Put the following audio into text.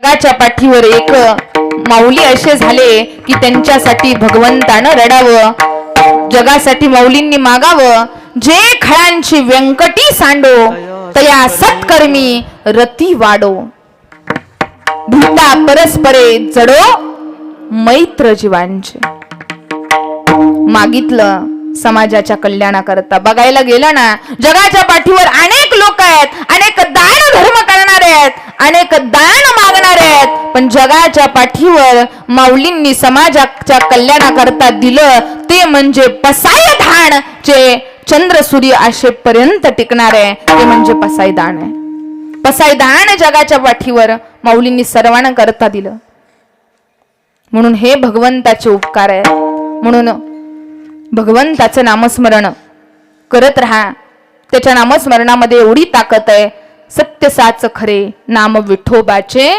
जगाच्या पाठीवर एक माऊली असे झाले की त्यांच्यासाठी भगवंतानं रडावं, जगासाठी माऊलींनी मागावं. जे खळांची व्यंकटी सांडो तया सत्कर्मी रती वाडो. भूता परस्परे जडो मैत्र जीवांचे. मागितलं समाजाच्या कल्याणाकरता. बघायला गेलं ना, जगाच्या पाठीवर अनेक लोक आहेत, अनेक दान धर्म करणारे आहेत, अनेक दान मागणारे आहेत, पण जगाच्या पाठीवर माऊलींनी समाजाच्या कल्याणाकरता दिलं ते म्हणजे पसाय धान, जे चंद्र सूर्य आशेपर्यंत टिकणार आहे, ते म्हणजे पसाय दान आहे. पसाय दान जगाच्या पाठीवर माऊलींनी सर्वांना करता दिलं. म्हणून हे भगवंताचे उपकार आहे. म्हणून भगवंताचं नामस्मरण करत राहा. त्याच्या नामस्मरणामध्ये एवढी ताकद आहे. सत्य साच खरे नाम विठोबाचे